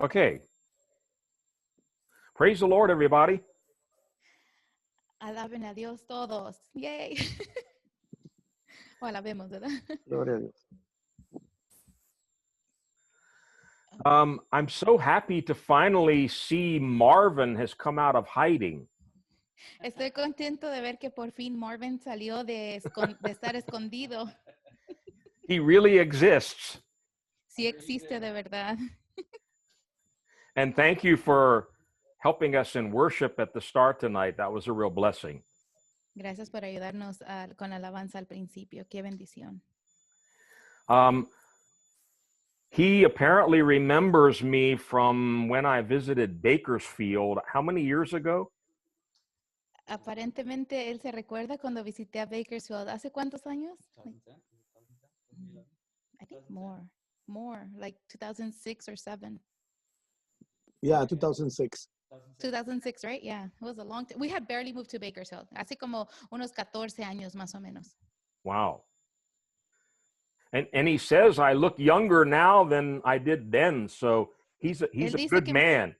Okay. Praise the Lord, everybody. Alaben a Dios todos. Yay. O alabemos, ¿verdad? Gloria a Dios. I'm so happy to finally see Marvin has come out of hiding. Estoy contento de ver que por fin Marvin salió de estar escondido. He really exists. Sí existe de verdad. And thank you for helping us in worship at the start tonight. That was a real blessing. Gracias por ayudarnos con alabanza al principio. Qué bendición. He apparently remembers me from when I visited Bakersfield. How many years ago? Aparentemente él se recuerda cuando visité a Bakersfield. ¿Hace cuántos años? I think more, like 2006 or 7. Yeah, 2006. 2006, right? Yeah, it was a long time. We had barely moved to Bakersfield. Hace como unos 14 años más o menos. Wow. And he says I look younger now than I did then. So he's a good man.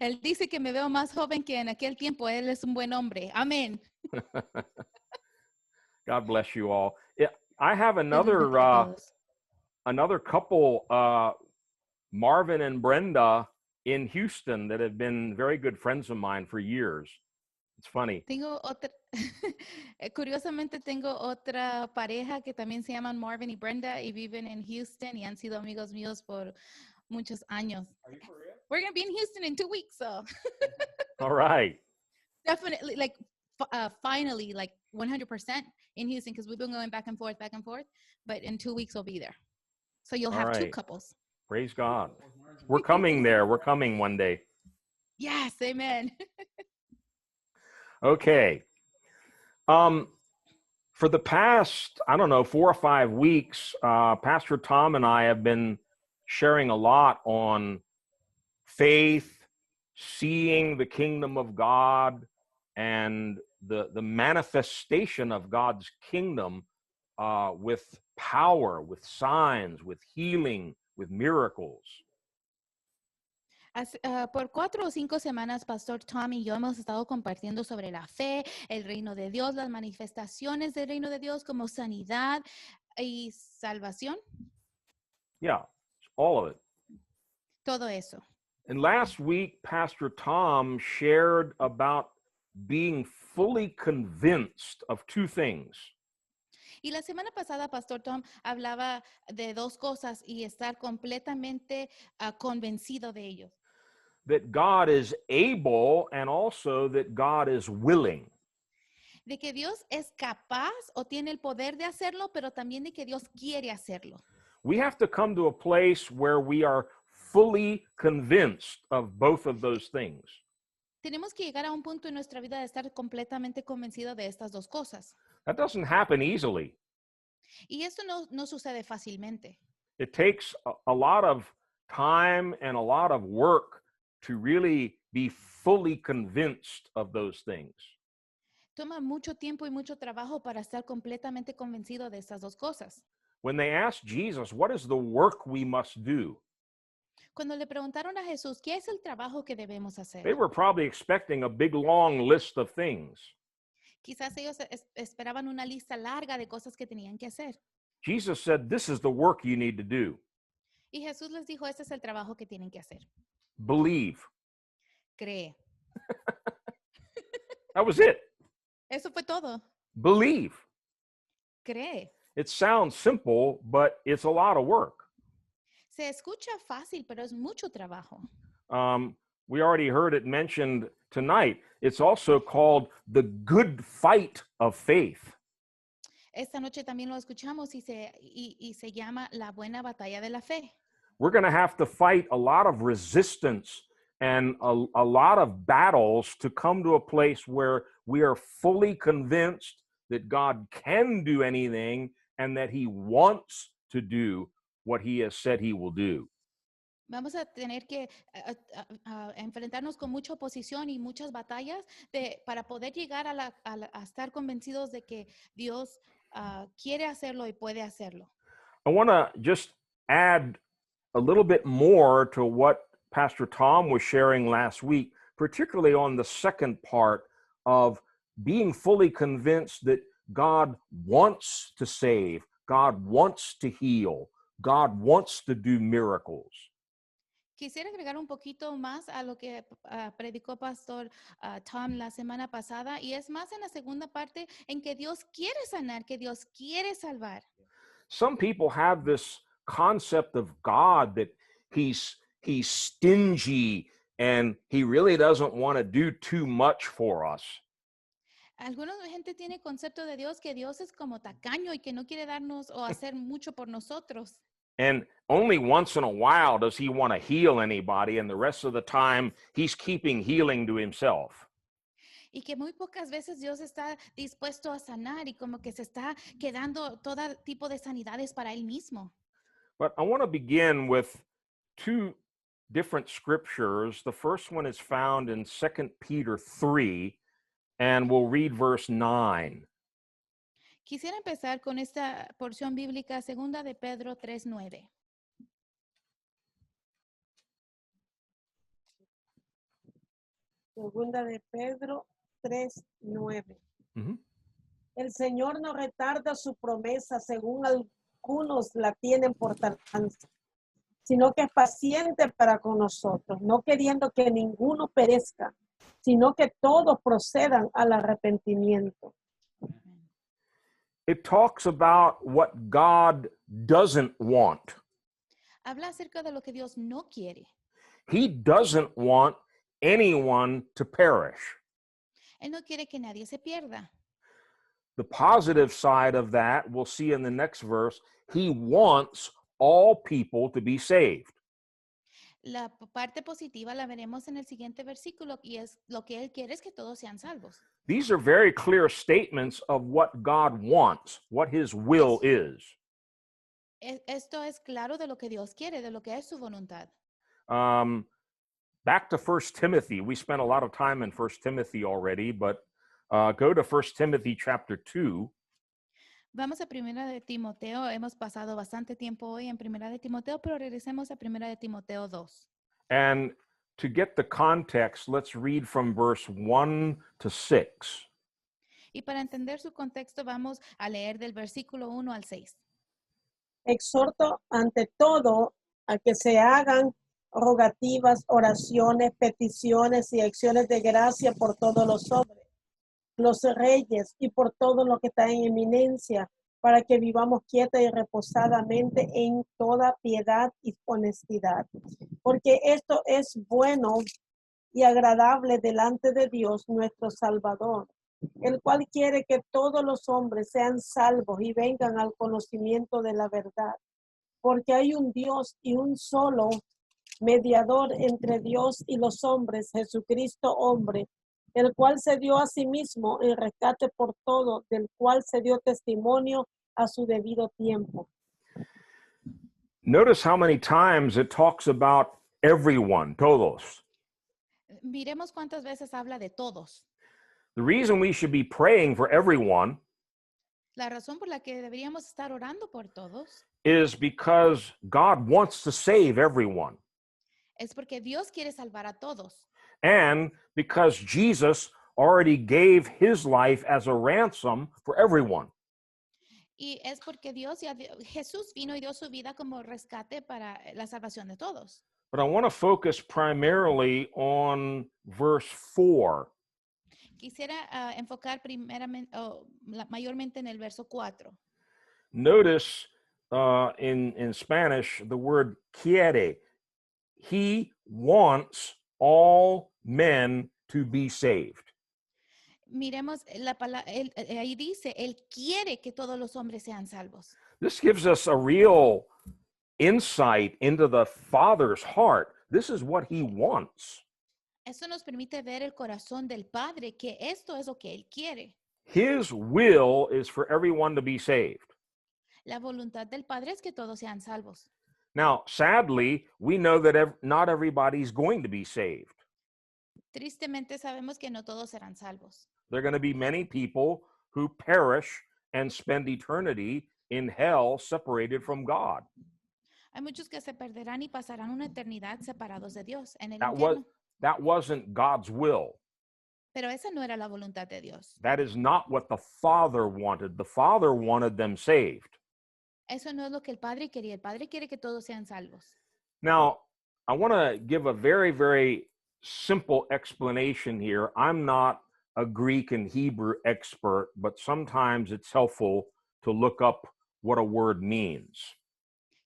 Él dice que me veo más joven que en aquel tiempo. Él es un buen hombre. Amén. God bless you all. I have another couple, Marvin and Brenda in Houston, that have been very good friends of mine for years. It's funny. Curiosamente tengo otra pareja que también se llaman Marvin y Brenda y viven en Houston y han sido amigos míos por muchos años. Are you for real? We're going to be in Houston in 2 weeks, so. All right. Definitely, like, finally, like 100% in Houston, because we've been going back and forth, but in 2 weeks we'll be there. So you'll have 2 couples. Praise God. We're coming there. We're coming one day. Yes, amen. Okay. For the past, 4 or 5 weeks, Pastor Tom and I have been sharing a lot on faith, seeing the kingdom of God, and the manifestation of God's kingdom with power, with signs, with healing, with miracles. Por 4 o 5 semanas, Pastor Tom y yo hemos estado compartiendo sobre la fe, el reino de Dios, las manifestaciones del reino de Dios como sanidad y salvación. Yeah, all of it. Todo eso. And last week, Pastor Tom shared about being fully convinced of 2 things. Y la semana pasada, Pastor Tom hablaba de 2 cosas y estar completamente convencido de ellos. That God is able and also that God is willing. De que Dios es capaz o tiene el poder de hacerlo, pero también de que Dios quiere hacerlo. We have to come to a place where we are fully convinced of both of those things. Tenemos que llegar a un punto en nuestra vida de estar completamente convencido de estas 2 cosas. That doesn't happen easily. Y esto no sucede fácilmente. It takes a lot of time and a lot of work to really be fully convinced of those things. Toma mucho tiempo y mucho trabajo para estar completamente convencido de estas 2 cosas. When they asked Jesus, what is the work we must do? Cuando le preguntaron a Jesús, ¿qué es el trabajo que debemos hacer? They were probably expecting a big, long list of things. Quizás ellos esperaban una lista larga de cosas que tenían que hacer. Jesus said, this is the work you need to do. Y Jesús les dijo, este es el trabajo que tienen que hacer. Believe. Cree. That was it. Eso fue todo. Believe. Cree. It sounds simple, but it's a lot of work. Se escucha fácil, pero es mucho trabajo. We already heard it mentioned tonight. It's also called the good fight of faith. Esta noche también lo escuchamos y se llama la buena batalla de la fe. We're going to have to fight a lot of resistance and a lot of battles to come to a place where we are fully convinced that God can do anything and that he wants to do what he has said he will do. Vamos a tener que enfrentarnos con mucha oposición y muchas batallas para poder llegar a estar convencidos de que Dios quiere hacerlo y puede hacerlo. I want to just add a little bit more to what Pastor Tom was sharing last week, particularly on the second part of being fully convinced that God wants to save, God wants to heal, God wants to do miracles. Quisiera agregar un poquito más a lo que predicó Pastor Tom la semana pasada, y es más en la segunda parte en que Dios quiere sanar, que Dios quiere salvar. Some people have this concept of God that he's stingy and he really doesn't want to do too much for us. Alguna gente tiene concepto de Dios que Dios es como tacaño y que no quiere darnos o hacer mucho por nosotros. And only once in a while does he want to heal anybody, and the rest of the time he's keeping healing to himself. Y que muy pocas veces Dios está dispuesto a sanar y como que se está quedando todo tipo de sanidades para Él mismo. But I want to begin with two different scriptures. The first one is found in 2 Peter 3, and we'll read verse 9. Quisiera empezar con esta porción bíblica, segunda de Pedro 3:9. Segunda de Pedro 3:9. Mm-hmm. El Señor no retarda su promesa según algunos la tienen por tardanza, sino que es paciente para con nosotros, no queriendo que ninguno perezca, sino que todos procedan al arrepentimiento. It talks about what God doesn't want. Habla acerca de lo que Dios no quiere. He doesn't want anyone to perish. Él no quiere que nadie se pierda. The positive side of that, we'll see in the next verse, he wants all people to be saved. La parte positiva la veremos en el siguiente versículo, y es lo que Él quiere es que todos sean salvos. These are very clear statements of what God wants, what his will is. Esto es claro de lo que Dios quiere, de lo que es su voluntad. Back to 1 Timothy. We spent a lot of time in 1 Timothy already, but go to 1 Timothy chapter 2. Vamos a Primera de Timoteo. Hemos pasado bastante tiempo hoy en Primera de Timoteo, pero regresemos a Primera de Timoteo 2. And to get the context, let's read from verse 1 to 6. Y para entender su contexto, vamos a leer del versículo 1 al 6. Exhorto ante todo a que se hagan rogativas, oraciones, peticiones y acciones de gracia por todos los hombres, los reyes y por todo lo que está en eminencia, para que vivamos quieta y reposadamente en toda piedad y honestidad. Porque esto es bueno y agradable delante de Dios nuestro Salvador, el cual quiere que todos los hombres sean salvos y vengan al conocimiento de la verdad. Porque hay un Dios y un solo mediador entre Dios y los hombres, Jesucristo hombre, el cual se dio a sí mismo en rescate por todo, del cual se dio testimonio a su debido tiempo. Notice how many times it talks about everyone, todos. Miremos cuántas veces habla de todos. The reason we should be praying for everyone La razón por la que deberíamos estar orando por todos is because God wants to save everyone. es porque Dios quiere salvar a todos. And because Jesus already gave his life as a ransom for everyone. Y es porque Jesús vino y dio su vida como rescate para la salvación de todos. But I want to focus primarily on verse 4. Quisiera enfocar mayormente en el verso 4. Notice in Spanish the word quiere. He wants all men to be saved. Miremos la palabra, ahí dice, Él quiere que todos los hombres sean salvos. This gives us a real insight into the Father's heart. This is what he wants. Eso nos permite ver el corazón del Padre, que esto es lo que Él quiere. His will is for everyone to be saved. La voluntad del Padre es que todos sean salvos. Now, sadly, we know that not everybody's going to be saved. Tristemente sabemos que no todos serán salvos. There are going to be many people who perish and spend eternity in hell separated from God. Hay muchos que se perderán y pasarán una eternidad separados de Dios en el That was infierno. that wasn't God's will. Pero esa no era la voluntad de Dios. That is not what the Father wanted. The Father wanted them saved. Eso no es lo que el Padre quería. El Padre quiere que todos sean salvos. Now, I want to give a very, very simple explanation here. I'm not a Greek and Hebrew expert, but sometimes it's helpful to look up what a word means.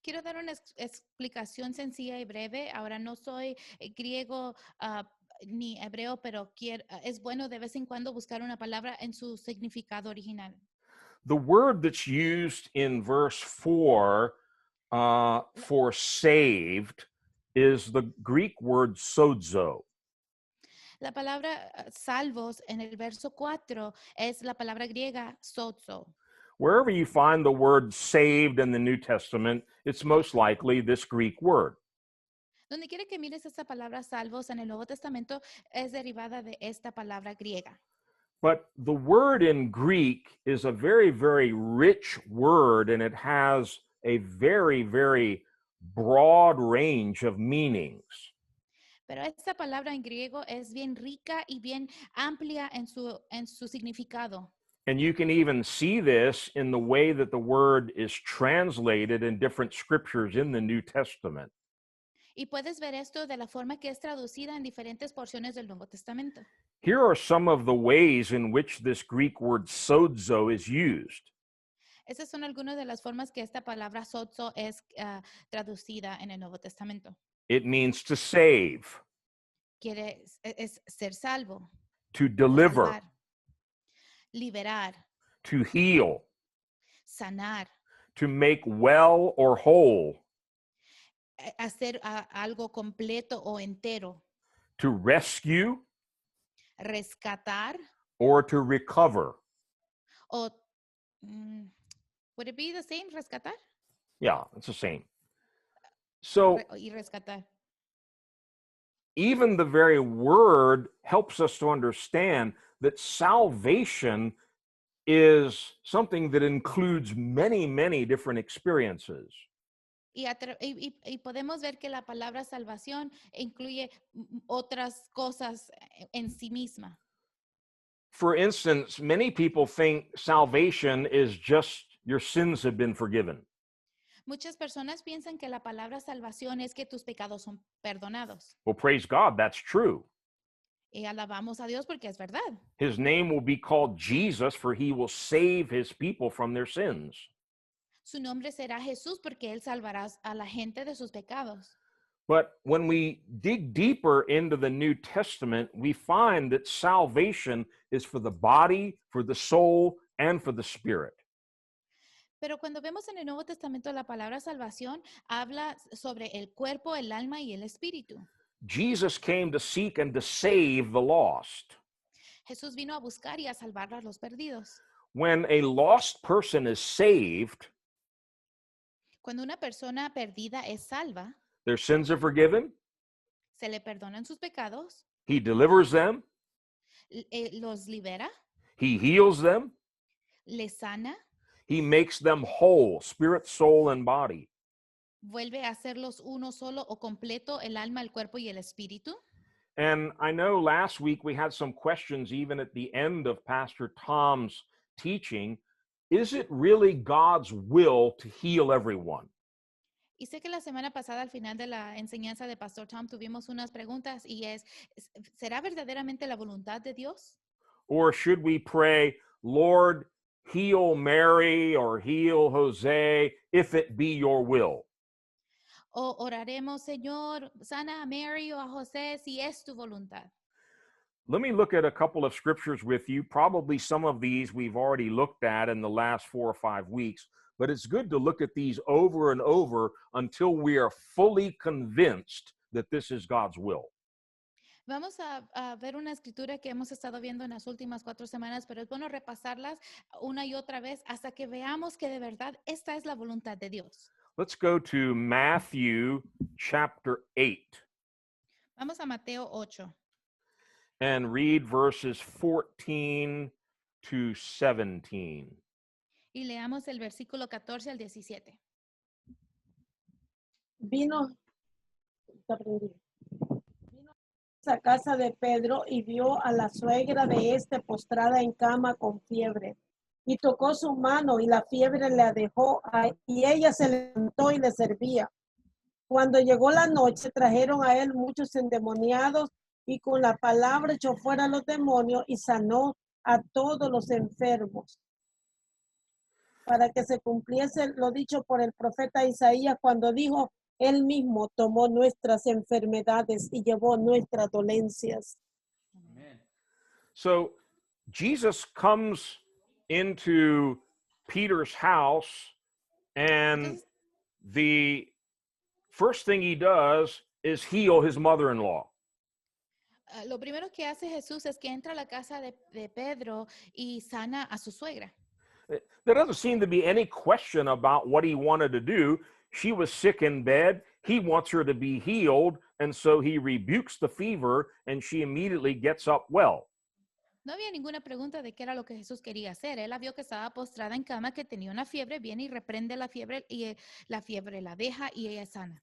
Quiero dar una explicación sencilla y breve. Ahora no soy griego ni hebreo, pero es bueno de vez en cuando buscar una palabra en su significado original. The word that's used in verse 4 for saved is the Greek word sozo. La palabra salvos en el verso 4 es la palabra griega sozo. Wherever you find the word saved in the New Testament, it's most likely this Greek word. Donde quiera que mires esa palabra salvos en el Nuevo Testamento es derivada de esta palabra griega. But the word in Greek is a very, very rich word, and it has a very, very broad range of meanings. Pero esta palabra en griego es bien rica y bien amplia en su significado. And you can even see this in the way that the word is translated in different scriptures in the New Testament. Y puedes ver esto de la forma que es traducida en diferentes porciones del Nuevo Testamento. Here are some of the ways in which this Greek word sozo is used. Esas son algunas de las formas que esta palabra sozo es traducida en el Nuevo Testamento. It means to save, Es ser salvo, to o deliver, salvar, liberar, to heal, sanar, to make well or whole, hacer algo completo o entero, to rescue, rescatar or to recover. o would it be the same rescatar Yeah, it's the same. So y rescatar? even the very word helps us to understand that salvation is something that includes many, many different experiences. Y podemos ver que la palabra salvación incluye otras cosas en sí misma. For instance, many people think salvation is just your sins have been forgiven. Muchas personas piensan que la palabra salvación es que tus pecados son perdonados. Well, praise God, that's true. Y alabamos a Dios porque es verdad. His name will be called Jesus, for he will save his people from their sins. Su nombre será Jesús porque Él salvará a la gente de sus pecados. But when we dig deeper into the New Testament, we find that salvation is for the body, for the soul, and for the spirit. Pero cuando vemos en el Nuevo Testamento la palabra salvación, habla sobre el cuerpo, el alma y el espíritu. Jesus came to seek and to save the lost. Jesús vino a buscar y a salvar a los perdidos. When a lost person is saved, Cuando una persona perdida es salva, their sins are forgiven, se le perdonan sus pecados, he delivers them, los libera, he heals them, les sana, he makes them whole, spirit, soul, and body. vuelve a hacerlos uno solo o completo, el alma, el cuerpo y el espíritu. And I know last week we had some questions even at the end of Pastor Tom's teaching. Is it really God's will to heal everyone? Y sé que la semana pasada, al final de la enseñanza de Pastor Tom, tuvimos unas preguntas y ¿será verdaderamente la voluntad de Dios? Or should we pray, Lord, heal Mary or heal Jose if it be your will? O oraremos, Señor, sana a Mary o a José si es tu voluntad. Let me look at a couple of scriptures with you. Probably some of these we've already looked at in the last 4 or 5 weeks, but it's good to look at these over and over until we are fully convinced that this is God's will. Vamos a ver una escritura que hemos estado viendo en las últimas 4 semanas, pero es bueno repasarlas una y otra vez hasta que veamos que de verdad esta es la voluntad de Dios. Let's go to Matthew chapter 8 Vamos a Mateo 8 and read verses 14 to 17. y leamos el versículo 14 al 17. vino, vino a casa de Pedro y vio a la suegra de este postrada en cama con fiebre. Y tocó su mano y la fiebre la dejó y ella se levantó y le servía. Cuando llegó la noche, trajeron a él muchos endemoniados y con la palabra echó fuera a los demonios y sanó a todos los enfermos. Para que se cumpliese lo dicho por el profeta Isaías cuando dijo, él mismo tomó nuestras enfermedades y llevó nuestras dolencias. Amen. So Jesus comes into Peter's house, and Entonces, the first thing he does is heal his mother-in-law. lo primero que hace Jesús es que entra a la casa de Pedro y sana a su suegra. There doesn't seem to be any question about what he wanted to do. She was sick in bed. He wants her to be healed, and so he rebukes the fever, and she immediately gets up well. No había ninguna pregunta de qué era lo que Jesús quería hacer. Él la vio que estaba postrada en cama, que tenía una fiebre, viene y reprende la fiebre y la fiebre la deja y ella es sana.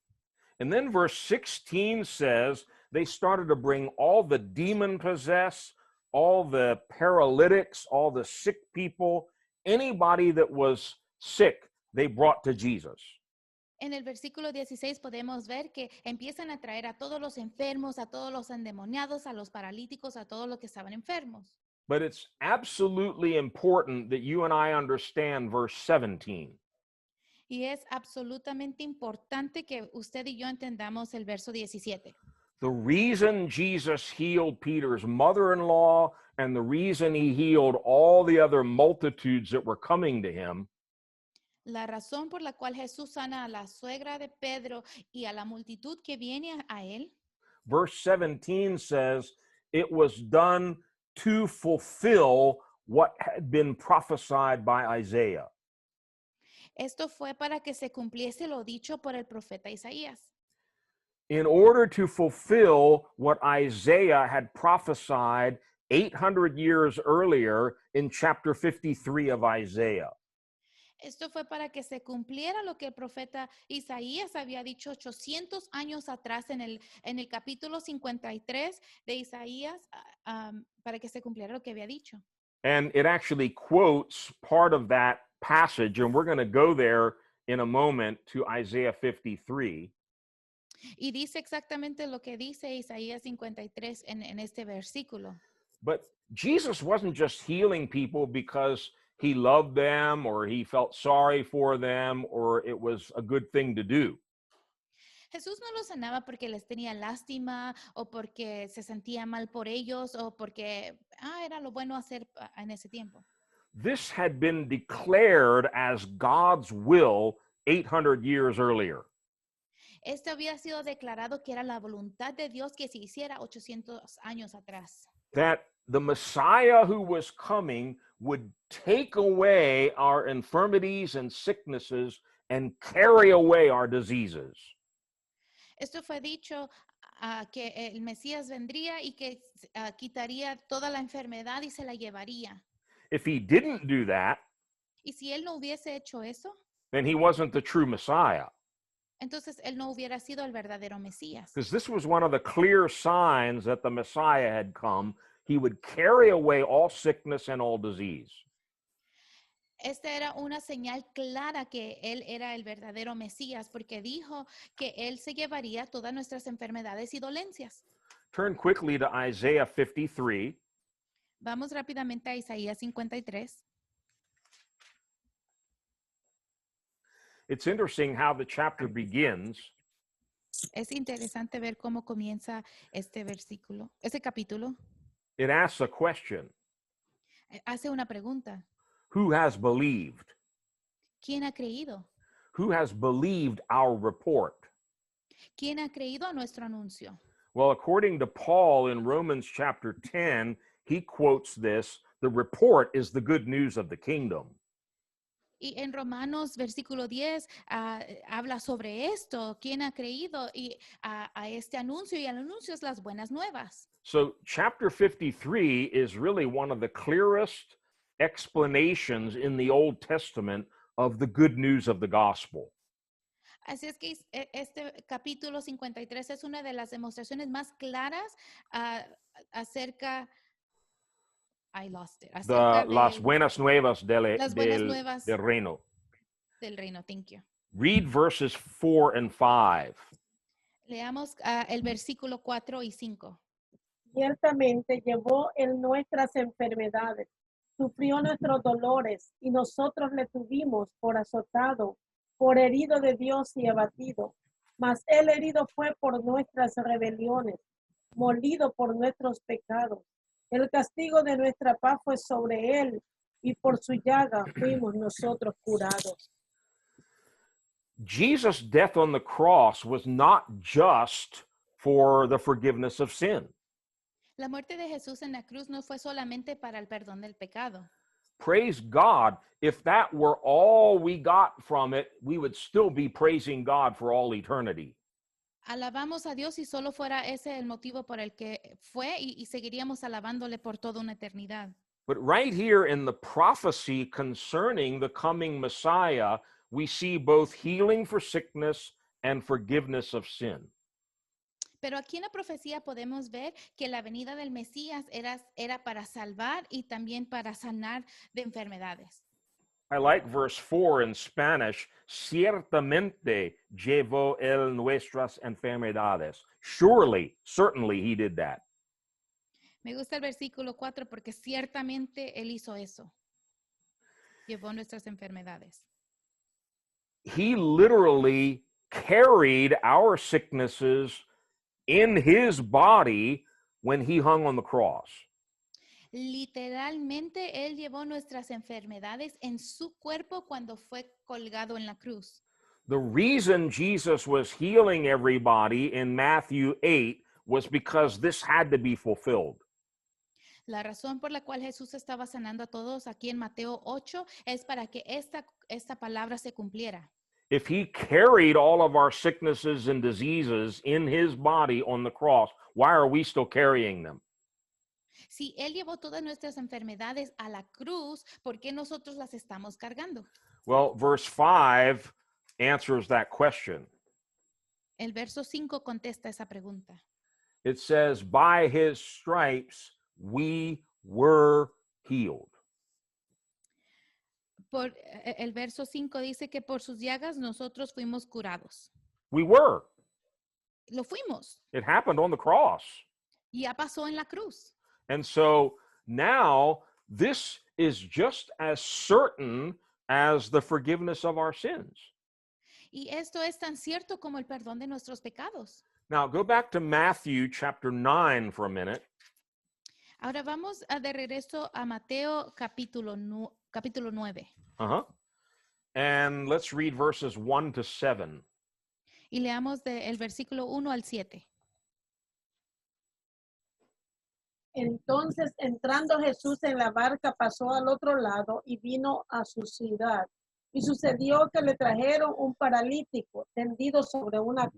And then verse 16 says they started to bring all the demon-possessed, all the paralytics, all the sick people, anybody that was sick, they brought to Jesus. En el versículo 16 podemos ver que empiezan a traer a todos los enfermos, a todos los endemoniados, a los paralíticos, a todos los que estaban enfermos. But it's absolutely important that you and I understand verse 17. Y es absolutamente importante que usted y yo entendamos el verso 17. The reason Jesus healed Peter's mother-in-law and the reason he healed all the other multitudes that were coming to him La razón por la cual Jesús sana a la suegra de Pedro y a la multitud que viene a él, verse 17 says, it was done to fulfill what had been prophesied by Isaiah. esto fue para que se cumpliese lo dicho por el profeta Isaías. In order to fulfill what Isaiah had prophesied 800 years earlier in chapter 53 of Isaiah. Esto fue para que se cumpliera lo que el profeta Isaías había dicho 800 años atrás en el capítulo 53 de Isaías, para que se cumpliera lo que había dicho. And it actually quotes part of that passage, and we're going to go there in a moment to Isaiah 53. Y dice exactamente lo que dice Isaías 53 en este versículo. But Jesus wasn't just healing people because he loved them or he felt sorry for them or it was a good thing to do. Jesús no los sanaba porque les tenía lástima o porque se sentía mal por ellos o porque era lo bueno hacer en ese tiempo. This had been declared as God's will 800 years earlier. Esto había sido declarado que era la voluntad de Dios que se hiciera 800 años atrás. That the Messiah who was coming would take away our infirmities and sicknesses and carry away our diseases. Esto fue dicho que el Mesías vendría y que quitaría toda la enfermedad y se la llevaría. If he didn't do that, Y si él no hubiese hecho eso, then he wasn't the true Messiah. entonces él no hubiera sido el verdadero Mesías. Because this was one of the clear signs that the Messiah had come. He would carry away all sickness and all disease. Esta era una señal clara que él era el verdadero Mesías, porque dijo que él se llevaría todas nuestras enfermedades y dolencias. Turn quickly to Isaiah 53. Vamos rápidamente a Isaías 53. It's interesting how the chapter begins. Es interesante ver cómo comienza este versículo, este capítulo. It asks a question. Hace una pregunta. Who has believed? ¿Quién ha creído? Who has believed our report? ¿Quién ha creído a nuestro anuncio? Well, according to Paul in Romans chapter 10, he quotes this, the report is the good news of the kingdom. Y en Romanos versículo 10 habla sobre esto. ¿Quién ha creído a este anuncio? Y el anuncio es las buenas nuevas. So chapter 53 is really one of the clearest explanations in the Old Testament of the good news of the gospel. Así es que este capítulo 53 es una de las demostraciones más claras acerca, I lost it, acerca Las de buenas nuevas las buenas nuevas del reino. del reino. Thank you. Read verses 4 and 5. Leamos el versículo 4 y 5. Ciertamente llevó él nuestras enfermedades, sufrió nuestros dolores y nosotros le tuvimos por azotado, por herido de Dios y abatido. Mas él herido fue por nuestras rebeliones, molido por nuestros pecados. El castigo de nuestra paz fue sobre él y por su llaga fuimos nosotros curados. Jesus' death on the cross was not just for the forgiveness of sin. La muerte de Jesús en la cruz no fue solamente para el perdón del pecado. Praise God. If that were all we got from it, we would still be praising God for all eternity. Alabamos a Dios y solo fuera ese el motivo por el que fue y seguiríamos alabándole por toda una eternidad. But right here in the prophecy concerning the coming Messiah, we see both healing for sickness and forgiveness of sin. Pero aquí en la profecía podemos ver que la venida del Mesías era para salvar y también para sanar de enfermedades. I like verse 4 in Spanish. Ciertamente llevó él nuestras enfermedades. Surely, certainly he did that. Me gusta el versículo 4 porque ciertamente Él hizo eso. Llevó nuestras enfermedades. He literally carried our sicknesses in his body when he hung on the cross. Literalmente Él llevó nuestras enfermedades en su cuerpo cuando fue colgado en la cruz. The reason Jesus was healing everybody in Matthew 8 was because this had to be fulfilled. La razón por la cual Jesús estaba sanando a todos aquí en Mateo 8 es para que esta palabra se cumpliera. If he carried all of our sicknesses and diseases in his body on the cross, why are we still carrying them? Si Él llevó todas nuestras enfermedades a la cruz, ¿por qué nosotros las estamos cargando? Well, verse 5 answers that question. El verso 5 contesta esa pregunta. It says, by his stripes we were healed. El verso 5 dice que por sus llagas nosotros fuimos curados. We were. Lo fuimos. It happened on the cross. Ya pasó en la cruz. And so now this is just as certain as the forgiveness of our sins. Y esto es tan cierto como el perdón de nuestros pecados. Now go back to Matthew chapter 9 for a minute. Ahora vamos de regreso a Mateo capítulo 9. And let's read verses 1 to 7. Y leamos del versículo 1 al 7. Entonces, entrando Jesús en la barca, pasó al otro lado y vino a su ciudad. Y sucedió que le trajeron un paralítico tendido sobre una.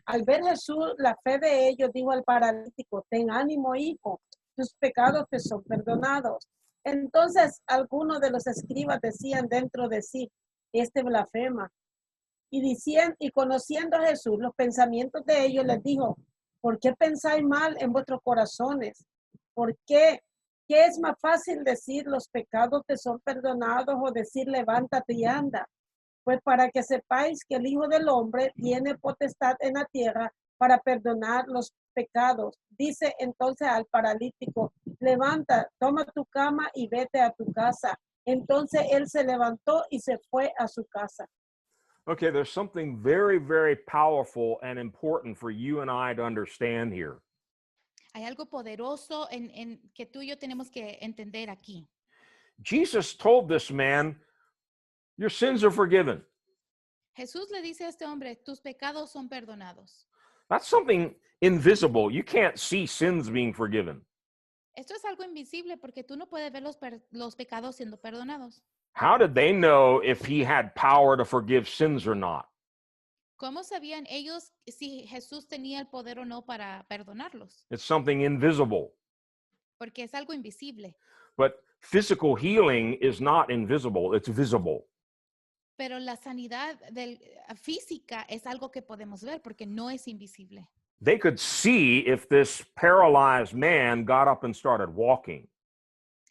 Al ver Jesús la fe de ellos, dijo al paralítico: ten ánimo, hijo, tus pecados te son perdonados. Entonces, algunos de los escribas decían dentro de sí: este blasfema. Y conociendo a Jesús los pensamientos de ellos, les dijo: ¿por qué pensáis mal en vuestros corazones? ¿Por qué? ¿Qué es más fácil decir los pecados te son perdonados o decir levántate y anda? Pues para que sepáis que el Hijo del Hombre tiene potestad en la tierra para perdonar los pecados. Dice entonces al paralítico: levanta, toma tu cama y vete a tu casa. Entonces él se levantó y se fue a su casa. Okay, there's something very, very powerful and important for you and I to understand here. Hay algo poderoso en que tú y yo tenemos que entender aquí. Jesus told this man, your sins are forgiven. Jesús le dice a este hombre: tus pecados son perdonados. That's something invisible. You can't see sins being forgiven. Esto es algo invisible porque tú no puedes ver los pecados siendo perdonados. How did they know if he had power to forgive sins or not? ¿Cómo sabían ellos si Jesús tenía el poder o no para perdonarlos? It's something invisible. Porque es algo invisible. But physical healing is not invisible, it's visible. Pero la sanidad física es algo que podemos ver porque no es invisible. They could see if this paralyzed man got up and started walking.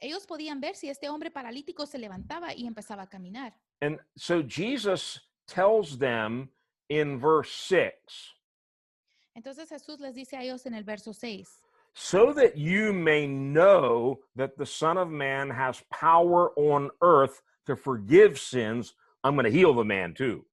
Ellos podían ver si este hombre paralítico se levantaba y empezaba a caminar. And so Jesus tells them in verse 6, Entonces Jesús les dice a ellos en el verso 6, so that you may know that the Son of Man has power on earth to forgive sins, I'm going to heal the man too.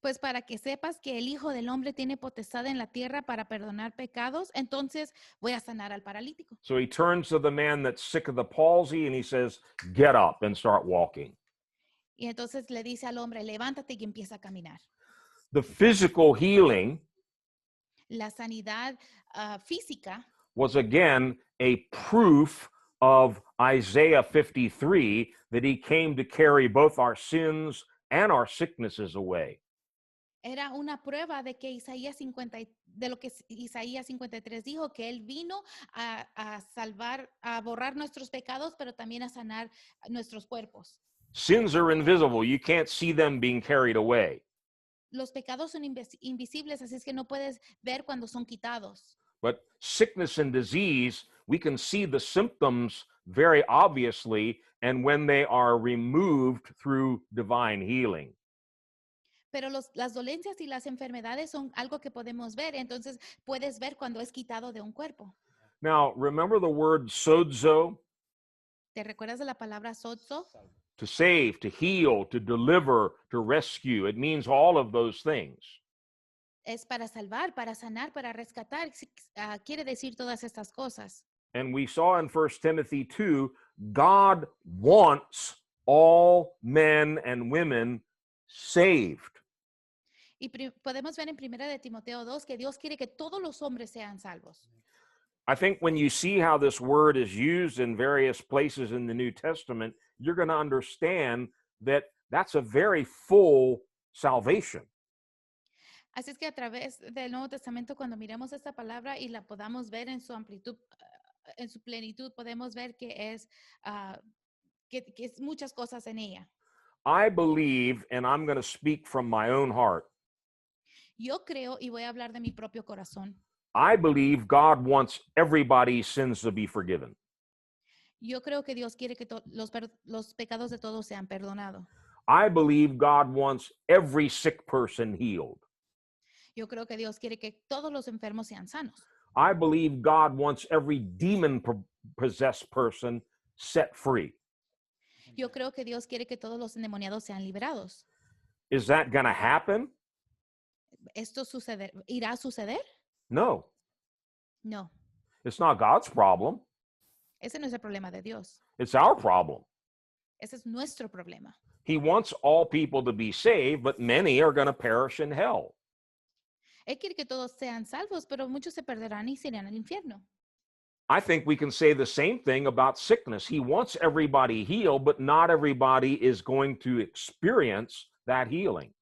pues para que sepas que el Hijo del Hombre tiene potestad en la tierra para perdonar pecados, entonces voy a sanar al paralítico. So he turns to the man that's sick of the palsy and he says, get up and start walking. Y entonces le dice al hombre, levántate y empieza a caminar. The physical healing La sanidad física was again a proof of Isaiah 53 that he came to carry both our sins and our sicknesses away. era una prueba de que de lo que Isaías 53 dijo, que él vino a salvar, a borrar nuestros pecados, pero también a sanar nuestros cuerpos. Sins are invisible. You can't see them being carried away. Los pecados son invisibles, así es que no puedes ver cuando son quitados. But sickness and disease, we can see the symptoms very obviously, and when they are removed through divine healing. Pero las dolencias y las enfermedades son algo que podemos ver, entonces puedes ver cuando es quitado de un cuerpo. Now, remember the word sozo? ¿Te recuerdas de la palabra sozo? To save, to heal, to deliver, to rescue. It means all of those things. Es para salvar, para sanar, para rescatar. Quiere decir todas estas cosas. And we saw in 1 Timothy 2, God wants all men and women saved. Y podemos ver en 1 de Timoteo 2 que Dios quiere que todos los hombres sean salvos. I think when you see how this word is used in various places in the New Testament, you're going to understand that that's a very full salvation. Así es que a través del Nuevo Testamento, cuando miremos esta palabra y la podamos ver en su amplitud, en su plenitud, podemos ver que es muchas cosas en ella. I believe, and I'm going to speak from my own heart, Yo creo, y voy a hablar de mi propio corazón, I believe God wants everybody's sins to be forgiven. yo creo que Dios quiere que los pecados de todos sean perdonados. I believe God wants every sick person healed. Yo creo que Dios quiere que todos los enfermos sean sanos. I believe God wants every demon-possessed person set free. Yo creo que Dios quiere que todos los endemoniados sean liberados. Is that going to happen? ¿Esto irá a suceder? No, No. it's not God's problem. Ese no es el problema de Dios. It's our problem. Ese es nuestro problema. He wants all people to be saved, but many are going to perish in hell. Él quiere que todos sean salvos, pero muchos se perderán y se irán al infierno. I think we can say the same thing about sickness. He wants everybody healed, but not everybody is going to experience that healing.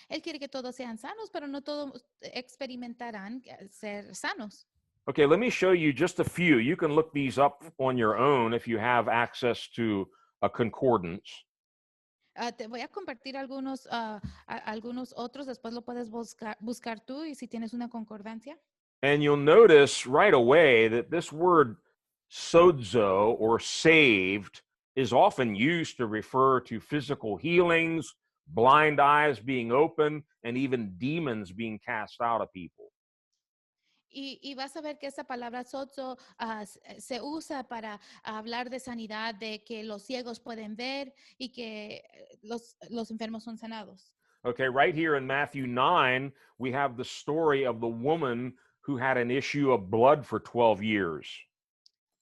Él quiere que todos sean sanos, pero no todos experimentarán ser sanos. Okay, let me show you just a few. You can look these up on your own if you have access to a concordance. Te voy a compartir algunos otros, después lo puedes buscar tú y si tienes una concordancia. And you'll notice right away that this word sozo or saved is often used to refer to physical healings, blind eyes being opened, and even demons being cast out of people. Y vas a ver que esa palabra sozo se usa para hablar de sanidad, de que los ciegos pueden ver y que los enfermos son sanados. Okay, right here in Matthew 9, we have the story of the woman who had an issue of blood for 12 years.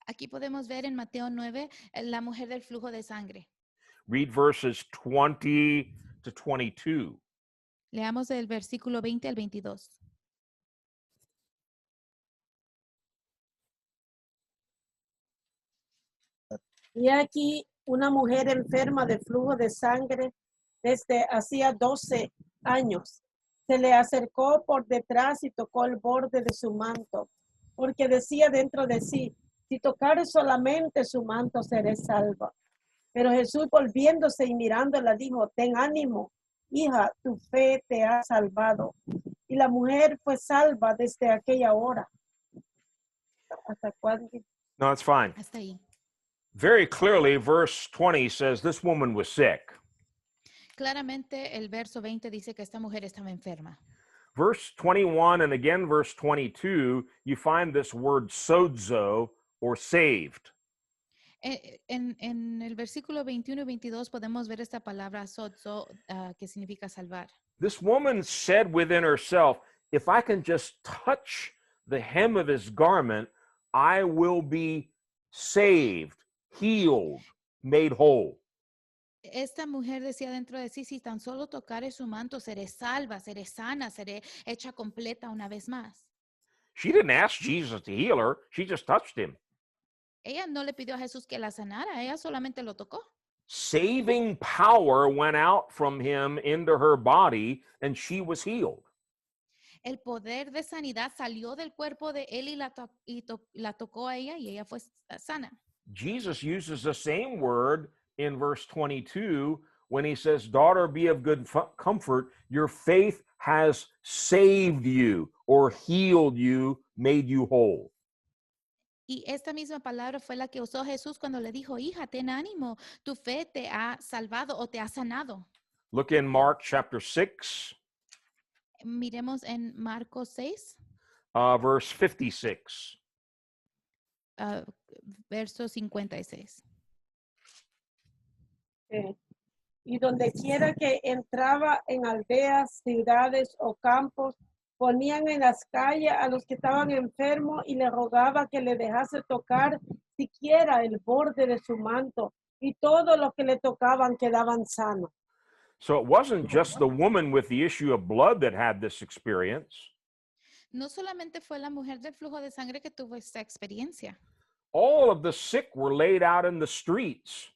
Aquí podemos ver en Mateo 9 la mujer del flujo de sangre. Read verses 20 to 22. Leamos del versículo 20 al 22. Y aquí una mujer enferma de flujo de sangre desde hacía 12 años. Se le acercó por detrás y tocó el borde de su manto, porque decía dentro de sí, si tocare solamente su manto seré salva. Pero Jesús volviéndose y mirándola dijo, ten ánimo, hija, tu fe te ha salvado. Y la mujer fue salva desde aquella hora. ¿Hasta cuándo? No, it's fine. Hasta ahí. Very clearly, verse 20 says this woman was sick. Claramente el verso 20 dice que esta mujer estaba enferma. Verse 21 and again verse 22, you find this word sozo, or saved. En el versículo 21 y 22 podemos ver esta palabra sozo, que significa salvar. This woman said within herself, if I can just touch the hem of his garment, I will be saved, healed, made whole. Esta mujer decía dentro de sí, si tan solo tocaré su manto, seré salva, seré sana, seré hecha completa una vez más. She didn't ask Jesus to heal her, she just touched him. Ella no le pidió a Jesús que la sanara, ella solamente lo tocó. Saving power went out from him into her body, and she was healed. El poder de sanidad salió del cuerpo de él y la tocó a ella y ella fue sana. Jesus uses the same word in verse 22 when he says, daughter, be of good comfort. Your faith has saved you or healed you, made you whole. Y esta misma palabra fue la que usó Jesús cuando le dijo, hija, ten ánimo, tu fe te ha salvado o te ha sanado. Look in Mark chapter 6, Miremos en Marcos 6, verse 56. verso 56. Y donde quiera que entraba en aldeas, ciudades o campos, ponían en las calles a los que estaban enfermos y le rogaba que le dejase tocar siquiera el borde de su manto, y todos los que le tocaban quedaban sanos. So it wasn't just the woman with the issue of blood that had this experience. No solamente fue la mujer del flujo de sangre que tuvo esta experiencia. All of the sick were laid out in the streets,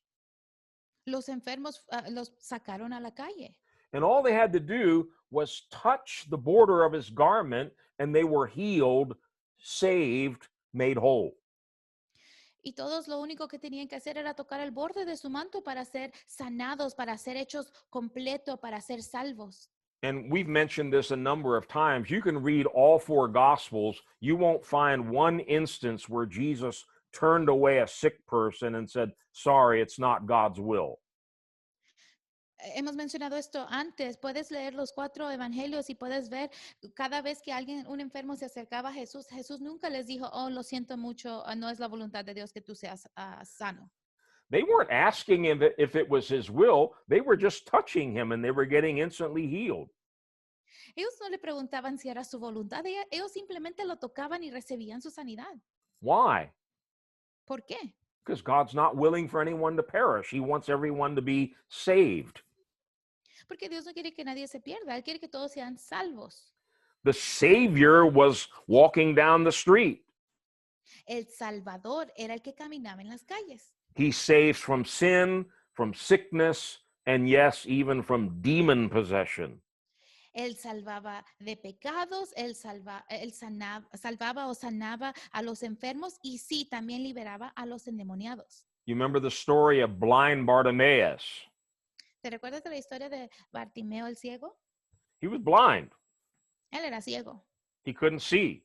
Los enfermos los sacaron a la calle. and all they had to do was touch the border of his garment, and they were healed, saved, made whole. Y todos lo único que tenían que hacer era tocar el borde de su manto para ser sanados, para ser hechos completos, para ser salvos. And we've mentioned this a number of times. You can read all four Gospels. You won't find one instance where Jesus turned away a sick person and said, sorry, it's not God's will. Hemos mencionado esto antes. Puedes leer los 4 evangelios y puedes ver cada vez que un enfermo se acercaba a Jesús, Jesús nunca les dijo, oh, lo siento mucho, no es la voluntad de Dios que tú seas sano. They weren't asking him if it was his will. They were just touching him and they were getting instantly healed. Ellos no le preguntaban si era su voluntad, ellos simplemente lo tocaban y recibían su sanidad. Why? ¿Por qué? Because God's not willing for anyone to perish. He wants everyone to be saved. Porque Dios no quiere que nadie se pierda, Él quiere que todos sean salvos. The Savior was walking down the street. El Salvador era el que caminaba en las calles. He saves from sin, from sickness, and yes, even from demon possession. Él salvaba de pecados, él salvaba o sanaba a los enfermos y sí, también liberaba a los endemoniados. You remember the story of blind Bartimaeus? ¿Te recuerdas de la historia de Bartimeo el ciego? He was blind. Él era ciego, He couldn't see.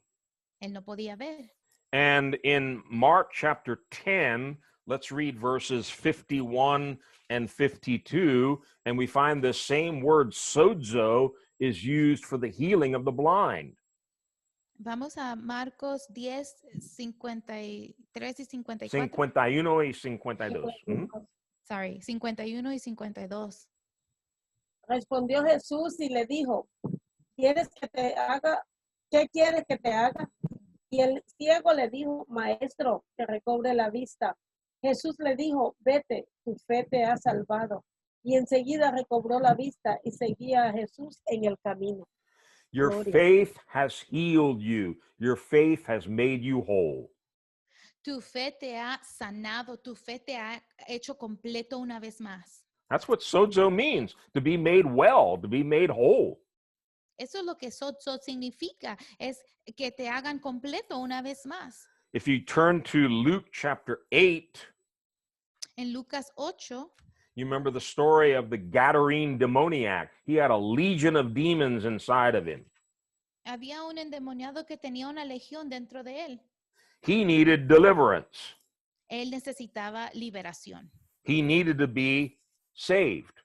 él no podía ver. And in Mark chapter 10, let's read verses 51 and 52, and we find this same word, sozo, is used for the healing of the blind. Vamos a Marcos 10, 53 y 54. 51 y 52. Sorry, 51 y 52. Respondió Jesús y le dijo, ¿qué quieres que te haga? Y el ciego le dijo, maestro, que recobre la vista. Jesús le dijo, vete, tu fe te ha salvado. Y enseguida recobró la vista y seguía a Jesús en el camino. Your Gloria. faith has healed you. Your faith has made you whole. Tu fe te ha sanado, tu fe te ha hecho completo una vez más. That's what sozo means, to be made well, to be made whole. Eso es lo que sozo significa, es que te hagan completo una vez más. If you turn to Luke chapter 8, En Lucas 8, you remember the story of the Gadarene demoniac. He had a legion of demons inside of him. había un endemoniado que tenía una legión dentro de él. He needed deliverance. Él necesitaba liberación. He needed to be saved.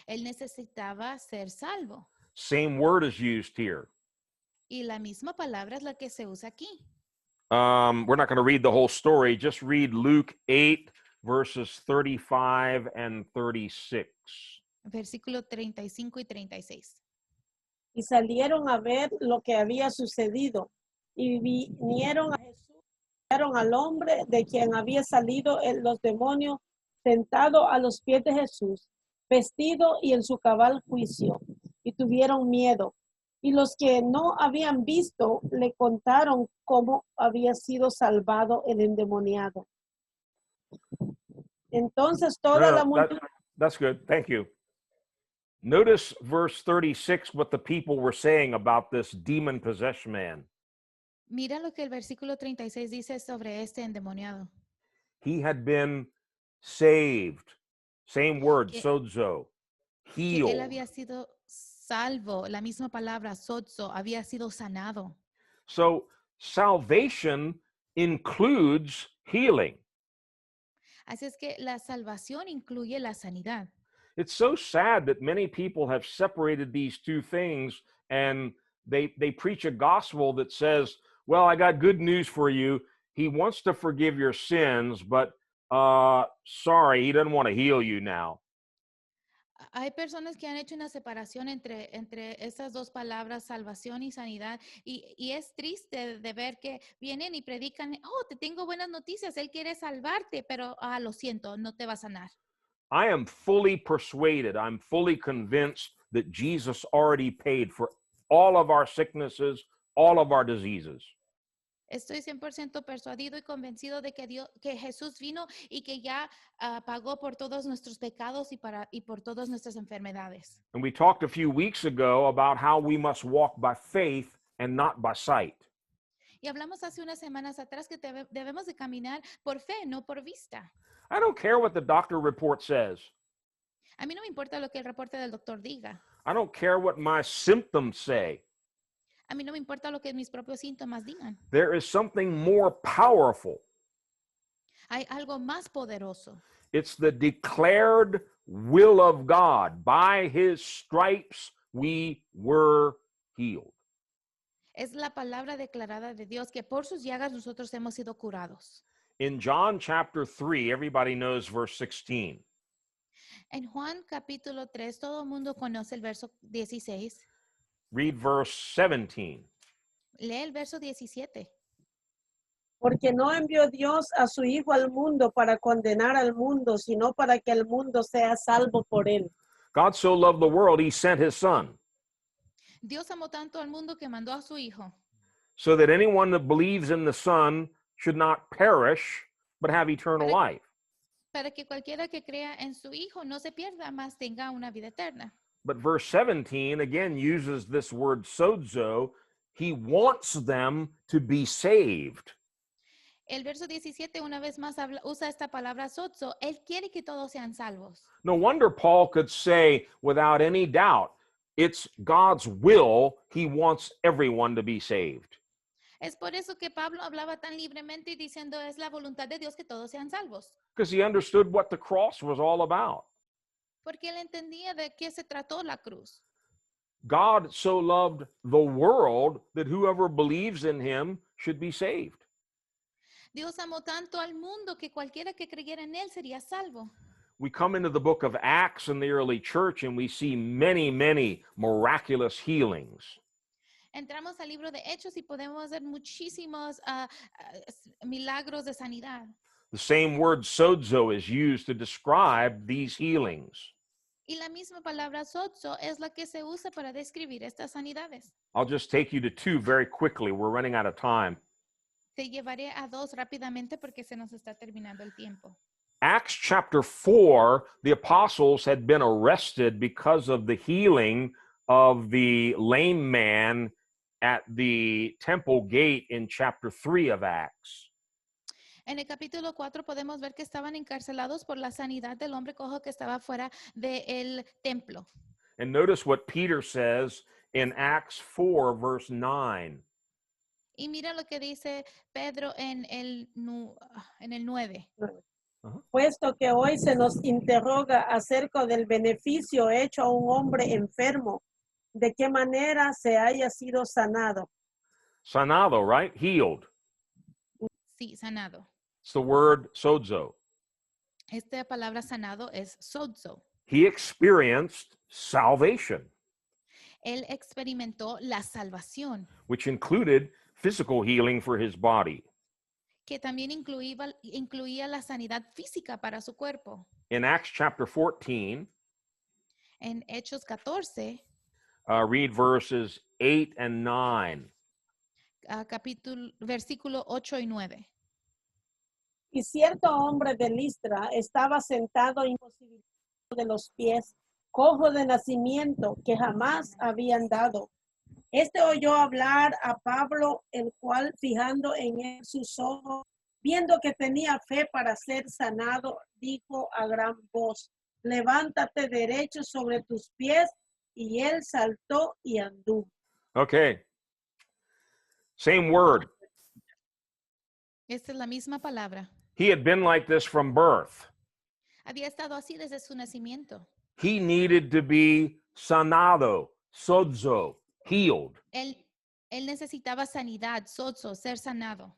Él necesitaba ser salvo. Same word is used here. Y la misma palabra es la que se usa aquí. We're not going to read the whole story. Just read Luke 8, verses 35 and 36. Versículo 35 y 36. Y salieron a ver lo que había sucedido. Y vinieron a Jesús, vieron al hombre de quien había salido los demonios, sentado a los pies de Jesús, vestido y en su cabal juicio, y tuvieron miedo. Y los que no habían visto le contaron cómo había sido salvado el endemoniado. Entonces toda la multitud. That's good. Thank you. Notice verse 36, what the people were saying about this demon-possessed man. Mira lo que el versículo 36 dice sobre este endemoniado. He had been saved. Same word, Que- sozo. Que él Healed. había sido salvo, la misma palabra, sozo, había sido sanado. So salvation includes healing. Así es que la salvación incluye la sanidad. It's so sad that many people have separated these two things, and they preach a gospel that says, well, I got good news for you. He wants to forgive your sins, but sorry, he doesn't want to heal you now. Hay personas que han hecho una separación entre esas dos palabras, salvación y sanidad, y es triste de ver que vienen y predican, oh, te tengo buenas noticias, Él quiere salvarte, pero lo siento, no te va a sanar. I am fully persuaded, I'm fully convinced that Jesus already paid for all of our sicknesses, all of our diseases. Estoy 100% persuadido y convencido de que Jesús vino y que ya pagó por todos nuestros pecados y por todas nuestras enfermedades. And we talked a few weeks ago about how we must walk by faith and not by sight. Y hablamos hace unas semanas atrás que debemos de caminar por fe, no por vista. I don't care what the doctor report says. A mí no me importa lo que el reporte del doctor diga. I don't care what my symptoms say. A mí no me importa lo que mis propios síntomas digan. There is something more powerful. Hay algo más poderoso. It's the declared will of God. By his stripes we were healed. Es la palabra declarada de Dios que por sus llagas nosotros hemos sido curados. In John chapter 3, everybody knows verse 16. En Juan capítulo 3, todo el mundo conoce el verso 16. Read verse 17. Lee el verso 17. Porque no envió Dios a su Hijo al mundo para condenar al mundo, sino para que el mundo sea salvo por él. God so loved the world, he sent his son, Dios amó tanto al mundo que mandó a su Hijo, so that anyone that believes in the Son should not perish, but have eternal life. para que cualquiera que crea en su Hijo no se pierda, mas tenga una vida eterna. But verse 17 again uses this word sozo. He wants them to be saved. El verso 17 una vez más usa esta palabra sozo. Él quiere que todos sean salvos. No wonder Paul could say without any doubt, it's God's will. He wants everyone to be saved. Es por eso que Pablo hablaba tan libremente diciendo es la voluntad de Dios que todos sean salvos. Because he understood what the cross was all about. Porque él entendía de qué se trató la cruz. God so loved the world that whoever believes in him should be saved. Dios amó tanto al mundo que cualquiera que creyera en él sería salvo. We come into the book of Acts in the early church and we see many, many miraculous healings. Entramos al libro de Hechos y podemos ver muchísimos milagros de sanidad. The same word sozo is used to describe these healings. Y la misma palabra sozo es la que se usa para describir estas sanidades. I'll just take you to two very quickly. We're running out of time. Te llevaré a dos rápidamente porque se nos está terminando el tiempo. Acts chapter 4, the apostles had been arrested because of the healing of the lame man at the temple gate in chapter 3 of Acts. En el capítulo 4 podemos ver que estaban encarcelados por la sanidad del hombre cojo que estaba fuera del templo. And notice what Peter says in Acts 4, verse 9. Y mira lo que dice Pedro en el 9. Puesto que hoy se nos interroga acerca del beneficio hecho a un hombre enfermo, de qué manera se haya sido sanado. Sanado, right? Healed. Sí, sanado. It's the word sozo. Esta palabra sanado es sozo. He experienced salvation, Él experimentó la salvación, which included physical healing for his body. que también incluía la sanidad física para su cuerpo. In Acts chapter 14, En Hechos 14, read verses 8 and 9. Versículo 8 y 9. Y cierto hombre de Listra estaba sentado imposibilitado de los pies, cojo de nacimiento, que jamás habían dado. Este oyó hablar a Pablo, el cual, fijando en él sus ojos, viendo que tenía fe para ser sanado, dijo a gran voz: levántate derecho sobre tus pies. Y él saltó y anduvo. Okay. Same word. Esta es la misma palabra. He had been like this from birth. Había estado así desde su nacimiento. He needed to be sanado, sozo, healed. Él necesitaba sanidad, sozo, ser sanado.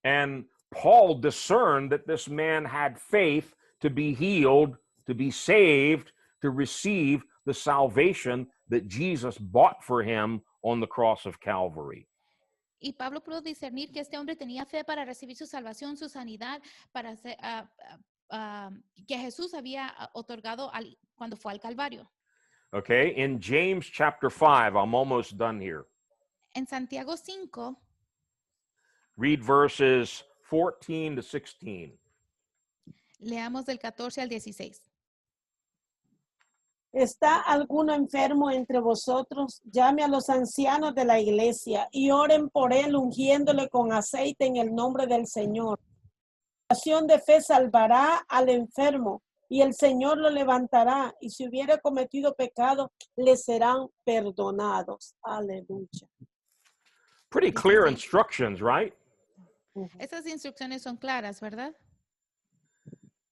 And Paul discerned that this man had faith to be healed, to be saved, to receive the salvation that Jesus bought for him on the cross of Calvary. Y Pablo pudo discernir que este hombre tenía fe para recibir su salvación, su sanidad, para que Jesús había otorgado cuando fue al Calvario. Okay, in James chapter 5, I'm almost done here. En Santiago 5, Read verses 14 to 16. leamos del 14 al 16. ¿Está alguno enfermo entre vosotros? Llame a los ancianos de la iglesia y oren por él, ungiéndole con aceite en el nombre del Señor. La oración de fe salvará al enfermo y el Señor lo levantará, y si hubiera cometido pecado, le serán perdonados. Aleluya. Pretty clear instructions, right? Estas instrucciones son claras, ¿verdad?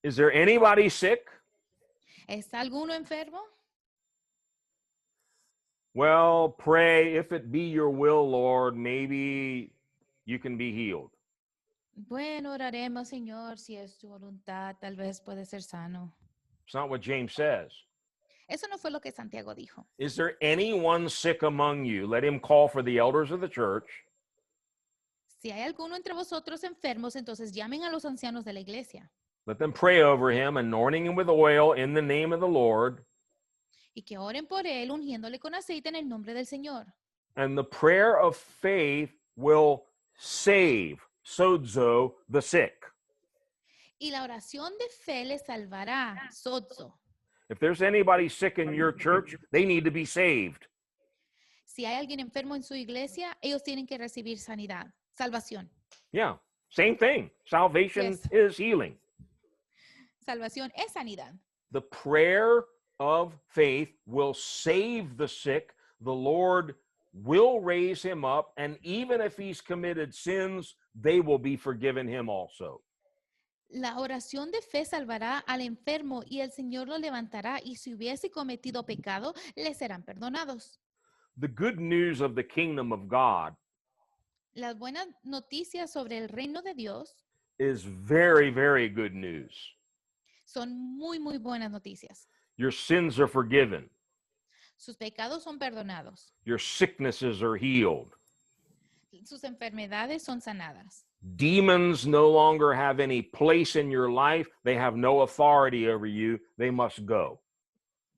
Is there anybody sick? ¿Está alguno enfermo? Well, pray, if it be your will, Lord, maybe you can be healed. Bueno, oraremos, Señor, si es tu voluntad, tal vez puede ser sano. It's not what James says. Eso no fue lo que Santiago dijo. Is there anyone sick among you? Let him call for the elders of the church. Si hay alguno entre vosotros enfermos, entonces llamen a los ancianos de la iglesia Let them pray over him, anointing him with oil in the name of the Lord. y que oren por él, ungiéndole con aceite en el nombre del Señor. And the prayer of faith will save, sozo, the sick. Y la oración de fe le salvará, sozo. If there's anybody sick in your church, they need to be saved. Si hay alguien enfermo en su iglesia, ellos tienen que recibir sanidad, salvación. Yeah, same thing. Salvation Yes. is healing. Salvación es sanidad. The prayer of faith will save the sick. The Lord will raise him up, and even if he's committed sins, they will be forgiven him also. La oración de fe salvará al enfermo y el Señor lo levantará, y si hubiese cometido pecado, le serán perdonados. The good news of the kingdom of God Las buenas noticias sobre el reino de Dios is very, very good news. son muy, muy buenas noticias. Your sins are forgiven. Sus pecados son perdonados. Your sicknesses are healed. Sus enfermedades son sanadas. Demons no longer have any place in your life. They have no authority over you. They must go.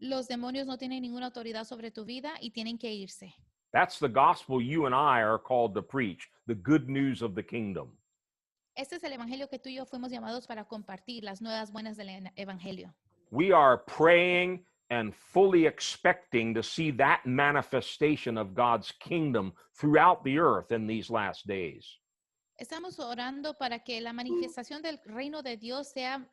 Los demonios no tienen ninguna autoridad sobre tu vida y tienen que irse. That's the gospel you and I are called to preach, the good news of the kingdom. Este es el evangelio que tú y yo fuimos llamados para compartir, las nuevas buenas del evangelio. We are praying and fully expecting to see that manifestation of God's kingdom throughout the earth in these last days. Estamos orando para que la manifestación del reino de Dios sea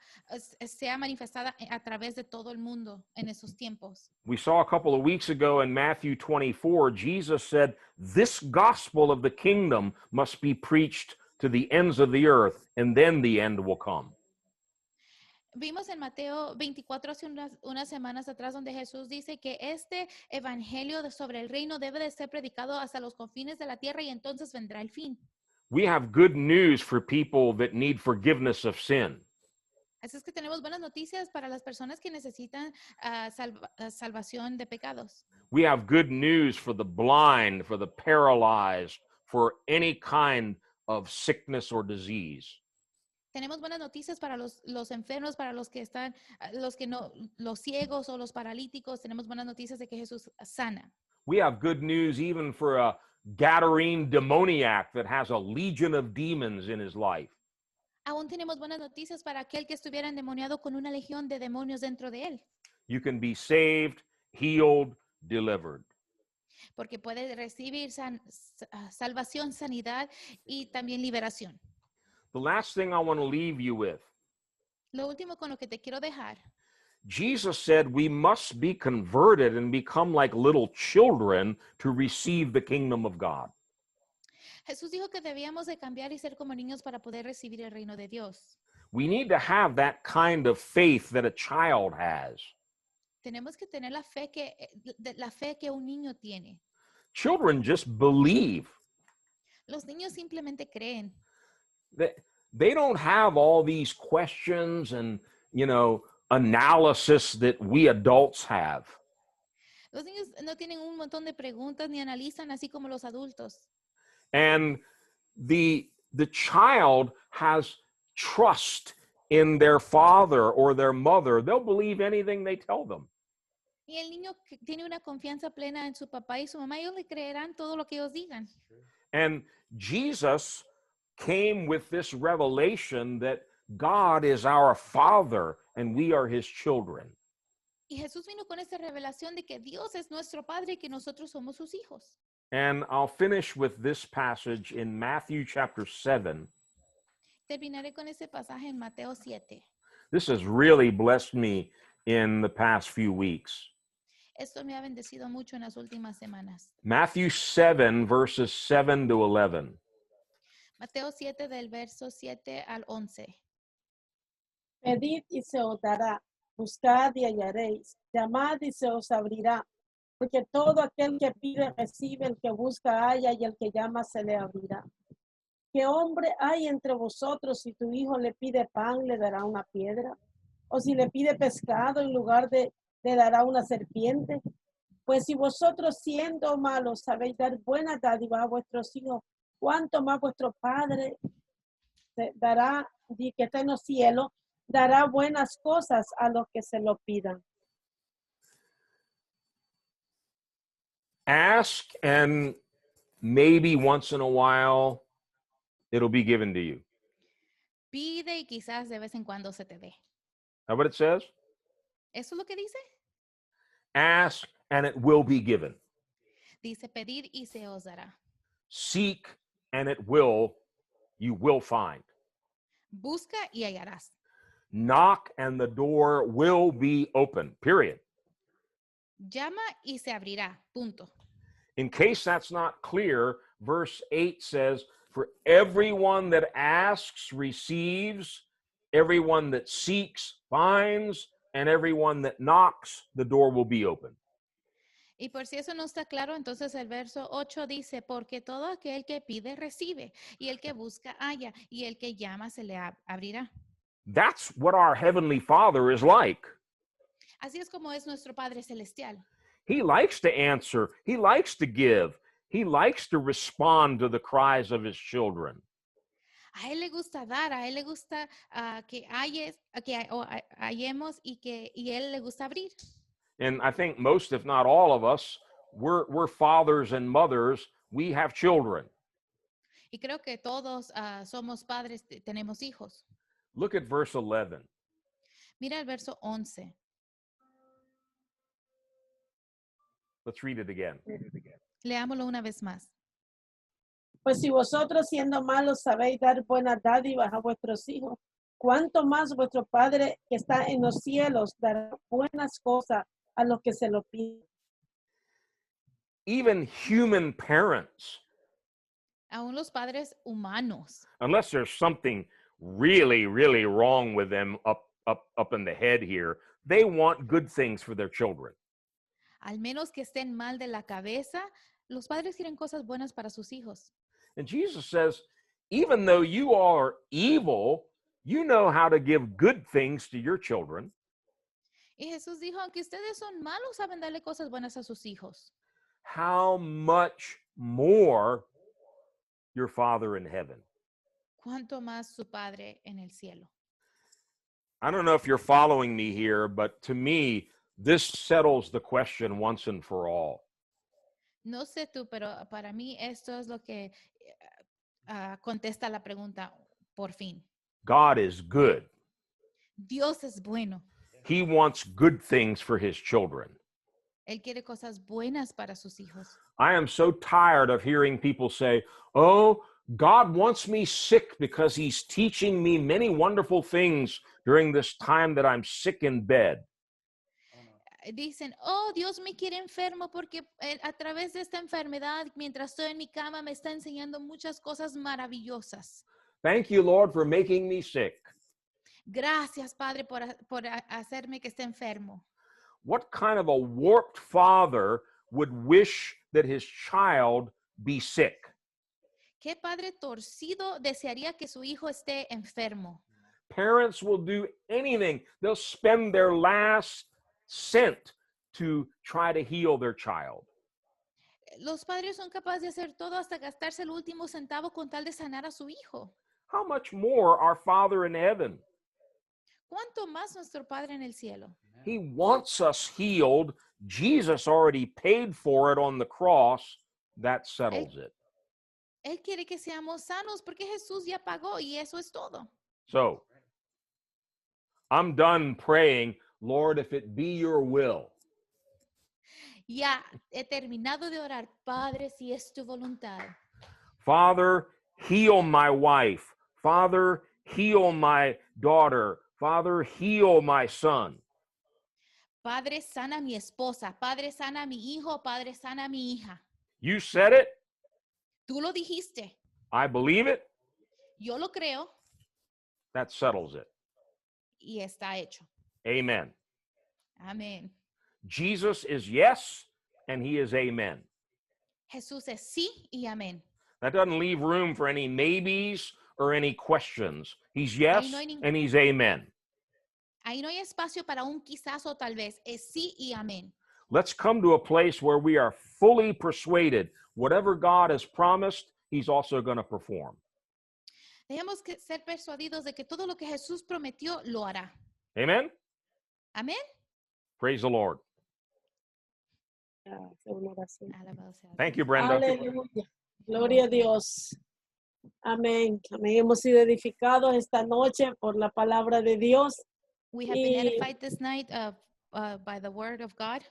manifestada a través de todo el mundo en esos tiempos. We saw a couple of weeks ago in Matthew 24, Jesus said, "This gospel of the kingdom must be preached to the ends of the earth, and then the end will come." Vimos en Mateo 24 hace unas semanas atrás donde Jesús dice que este evangelio sobre el reino debe de ser predicado hasta los confines de la tierra y entonces vendrá el fin. We have good news for people that need forgiveness of sin. Así es que tenemos buenas noticias para las personas que necesitan salvación de pecados. We have good news for the blind, for the paralyzed, for any kind of sickness or disease. Tenemos buenas noticias para los enfermos, para los que están, los ciegos o los paralíticos. Tenemos buenas noticias de que Jesús sana. We have good news even for a Gadarene demoniac that has a legion of demons in his life. Aún tenemos buenas noticias para aquel que estuviera endemoniado con una legión de demonios dentro de él, You can be saved, healed, delivered. porque puede recibir salvación, sanidad y también liberación. The last thing I want to leave you with, Lo último con lo que te quiero dejar, Jesus said we must be converted and become like little children to receive the kingdom of God. Jesús dijo que debíamos de cambiar y ser como niños para poder recibir el reino de Dios. We need to have that kind of faith that a child has. Tenemos que tener la fe que un niño tiene. Children just believe. Los niños simplemente creen. They don't have all these questions and, analysis that we adults have. Los niños no tienen un montón de preguntas ni analizan así como los adultos. And the child has trust in their father or their mother. They'll believe anything they tell them. Y el niño tiene una confianza plena en su papá y su mamá. Ellos le creerán todo lo que ellos digan. And Jesus came with this revelation that God is our Father and we are his children. Y Jesús vino con esta revelación de que Dios es nuestro Padre y que nosotros somos sus hijos. And I'll finish with this passage in Matthew chapter 7. Terminaré con ese pasaje en Mateo 7. This has really blessed me in the past few weeks. Esto me ha bendecido mucho en las últimas semanas. Matthew 7, verses 7 to 11. Mateo 7 del verso 7 al 11. Pedid y se os dará, buscad y hallaréis, llamad y se os abrirá, porque todo aquel que pide recibe, el que busca halla y el que llama se le abrirá. ¿Qué hombre hay entre vosotros si tu hijo le pide pan, le dará una piedra? ¿O si le pide pescado, en lugar le dará una serpiente? Pues si vosotros siendo malos sabéis dar buena dádiva a vuestros hijos, ¿cuánto más vuestro Padre dará, que está en los cielos, dará buenas cosas a los que se lo pidan? Ask, and maybe once in a while it'll be given to you. Pide y quizás de vez en cuando se te dé. That what it says? ¿Eso es lo que dice? Ask, and it will be given. Dice pedir y se os dará. Seek, and you will find. Busca y hallarás. Knock, and the door will be open, period. Llama y se abrirá. Punto. In case that's not clear, verse 8 says, "For everyone that asks receives, everyone that seeks finds, and everyone that knocks, the door will be open." Y por si eso no está claro, entonces el verso 8 dice, porque todo aquel que pide recibe, y el que busca halla, y el que llama se le abrirá. That's what our Heavenly Father is like. Así es como es nuestro Padre Celestial. He likes to answer. He likes to give. He likes to respond to the cries of his children. A Él le gusta dar, a Él le gusta que hallemos y Él le gusta abrir. And I think most, if not all of us, we're fathers and mothers. We have children. Y creo que todos somos padres, tenemos hijos. Look at verse 11. Mira el verso 11. Let's read it again. Leámoslo una vez más. Pues si vosotros siendo malos sabéis dar buenas dádivas a vuestros hijos, ¿cuánto más vuestro Padre que está en los cielos dará buenas cosas a los que se lo piden? Even human parents, Aún los padres humanos, unless there's something really, really wrong with them up in the head here, they want good things for their children. al menos que estén mal de la cabeza, los padres quieren cosas buenas para sus hijos. And Jesus says, even though you are evil, you know how to give good things to your children. Y Jesús dijo, aunque ustedes son malos, saben darle cosas buenas a sus hijos. How much more your Father in heaven? ¿Cuánto más su Padre en el cielo? I don't know if you're following me here, but to me, this settles the question once and for all. No sé tú, pero para mí esto es lo que contesta la pregunta por fin. God is good. Dios es bueno. He wants good things for his children. Él quiere cosas buenas para sus hijos. I am so tired of hearing people say, oh, God wants me sick because he's teaching me many wonderful things during this time that I'm sick in bed. Dicen, oh, Dios me quiere enfermo porque a través de esta enfermedad, mientras estoy en mi cama, me está enseñando muchas cosas maravillosas. Thank you, Lord, for making me sick. Gracias, Padre, por hacerme que esté enfermo. What kind of a warped father would wish that his child be sick? ¿Qué padre torcido desearía que su hijo esté enfermo? Parents will do anything. They'll spend their last cent to try to heal their child. Los padres son capaces de hacer todo hasta gastarse el último centavo con tal de sanar a su hijo. How much more our Father in heaven? ¿Cuánto más nuestro Padre en el cielo? He wants us healed. Jesus already paid for it on the cross. That settles it. Él quiere que seamos sanos porque Jesús ya pagó y eso es todo. So, I'm done praying, Lord, if it be your will. Ya he terminado de orar, Padre, si es tu voluntad. Father, heal my wife. Father, heal my daughter. Father, heal my son. Padre, sana a mi esposa. Padre, sana a mi hijo. Padre, sana a mi hija. You said it. Tú lo dijiste. I believe it. Yo lo creo That settles it. y está hecho. Amen. Amén. Jesus is yes, and he is amen. Jesús es sí y amén. That doesn't leave room for any maybes or any questions. He's yes, no hay ningún- and he's amen. Ahí no hay espacio para un quizás o tal vez. Es sí y amén. Let's come to a place where we are fully persuaded whatever God has promised, he's also going to perform. Debemos que ser persuadidos de que todo lo que Jesús prometió lo hará. Amen? Amén. Praise the Lord. Hacer una oración. Alabado sea Thank Dios. you, Brenda. Aleluya. Gloria a Dios. Amén. Amén. Hemos sido edificados esta noche por la palabra de Dios. We have been Y- edified this night by the word of God.